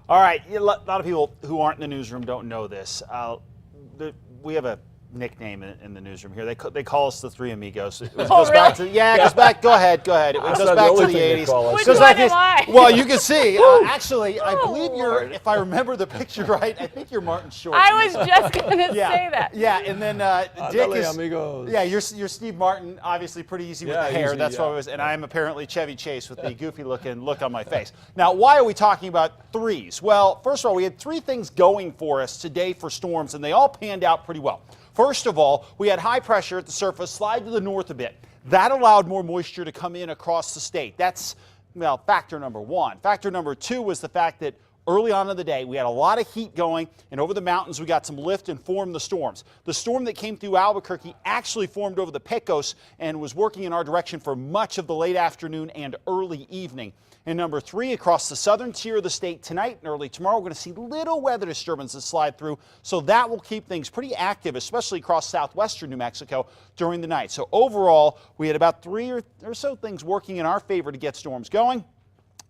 All right, a lot of people who aren't in the newsroom don't know this. We have a nickname in the newsroom here. They call us the Three Amigos. It goes really? back to, yeah, it goes back. Go ahead. It goes back to the 80s. Which Goes one back to am I? Well, you can see. Actually, I believe you're. Lord. If I remember the picture right, I think you're Martin Short. I was just going to say that. Yeah, and then Dick is. Amigos. Yeah, you're Steve Martin. Obviously, pretty easy with the hair. Easy, That's what I was. And I'm apparently Chevy Chase with the goofy-looking look on my face. Now, why are we talking about threes? Well, first of all, we had three things going for us today for storms, and they all panned out pretty well. First of all, we had high pressure at the surface slide to the north a bit. That allowed more moisture to come in across the state. That's, well, factor number one. Factor number two was the fact that early on in the day, we had a lot of heat going, and over the mountains, we got some lift and formed the storms. The storm that came through Albuquerque actually formed over the Pecos and was working in our direction for much of the late afternoon and early evening. And number three, across the southern tier of the state tonight and early tomorrow, we're going to see little weather disturbances slide through, so that will keep things pretty active, especially across southwestern New Mexico during the night. So overall, we had about three or so things working in our favor to get storms going.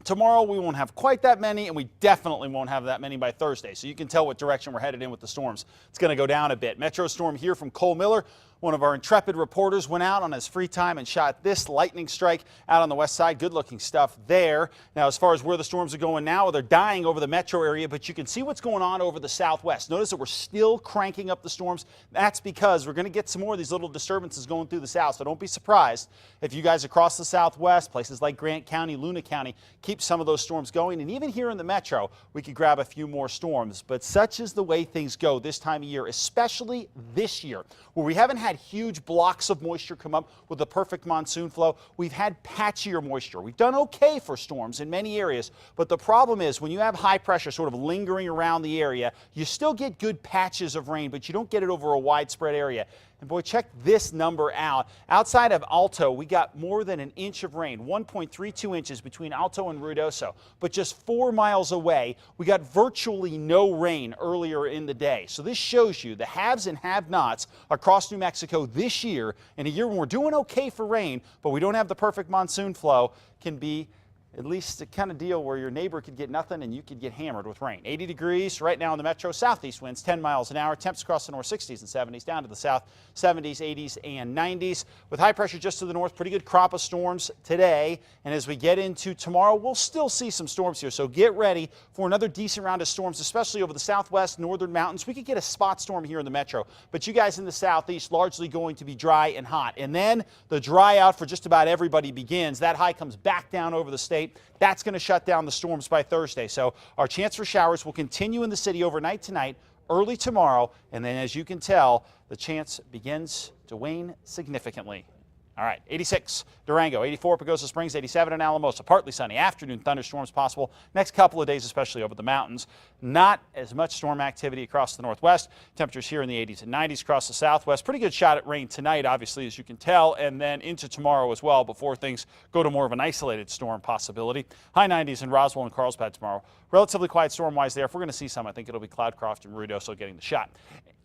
Tomorrow we won't have quite that many, and we definitely won't have that many by Thursday. So you can tell what direction we're headed in with the storms. It's going to go down a bit. Metro Storm here from Cole Miller. One of our intrepid reporters went out on his free time and shot this lightning strike out on the west side. Good looking stuff there. Now, as far as where the storms are going now, they're dying over the metro area, but you can see what's going on over the southwest. Notice that we're still cranking up the storms. That's because we're going to get some more of these little disturbances going through the south. So don't be surprised if you guys across the southwest, places like Grant County, Luna County, keep some of those storms going. And even here in the metro, we could grab a few more storms. But such is the way things go this time of year, especially this year, where we haven't had huge blocks of moisture come up with the perfect monsoon flow. We've had patchier moisture. We've done okay for storms in many areas, but the problem is when you have high pressure sort of lingering around the area, you still get good patches of rain, but you don't get it over a widespread area. And boy, check this number out. Outside of Alto, we got more than an inch of rain, 1.32 inches between Alto and Ruidoso. But just 4 miles away, we got virtually no rain earlier in the day. So this shows you the haves and have-nots across New Mexico this year, in a year when we're doing okay for rain, but we don't have the perfect monsoon flow, can be at least the kind of deal where your neighbor could get nothing and you could get hammered with rain. 80 degrees right now in the metro, southeast winds 10 miles an hour, temps across the north 60s and 70s, down to the south 70s, 80s, and 90s. With high pressure just to the north, pretty good crop of storms today. And as we get into tomorrow, we'll still see some storms here. So get ready for another decent round of storms, especially over the southwest, northern mountains. We could get a spot storm here in the metro, but you guys in the southeast largely going to be dry and hot. And then the dry out for just about everybody begins. That high comes back down over the state. That's going to shut down the storms by Thursday. So our chance for showers will continue in the city overnight tonight, early tomorrow, and then as you can tell, the chance begins to wane significantly. All right, 86, Durango, 84, Pagosa Springs, 87 in Alamosa. Partly sunny, afternoon thunderstorms possible. Next couple of days, especially over the mountains. Not as much storm activity across the northwest. Temperatures here in the 80s and 90s across the southwest. Pretty good shot at rain tonight, obviously, as you can tell, and then into tomorrow as well before things go to more of an isolated storm possibility. High 90s in Roswell and Carlsbad tomorrow. Relatively quiet storm-wise there. If we're going to see some, I think it'll be Cloudcroft and Ruidoso getting the shot.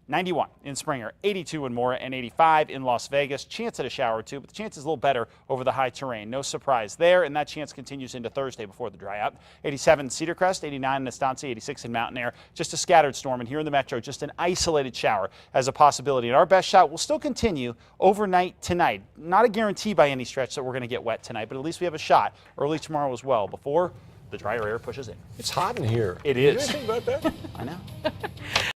91 in Springer, 82 in Mora, and 85 in Las Vegas. Chance at a shower or two, but the chance is a little better over the high terrain. No surprise there, and that chance continues into Thursday before the dry out. 87 in Cedar Crest, 89 in Estancia, 86 in Mountain Air. Just a scattered storm, and here in the metro, just an isolated shower as a possibility. And our best shot will still continue overnight tonight. Not a guarantee by any stretch that we're going to get wet tonight, but at least we have a shot early tomorrow as well before the drier air pushes in. It's hot in here. It is. Did you think about that? I know.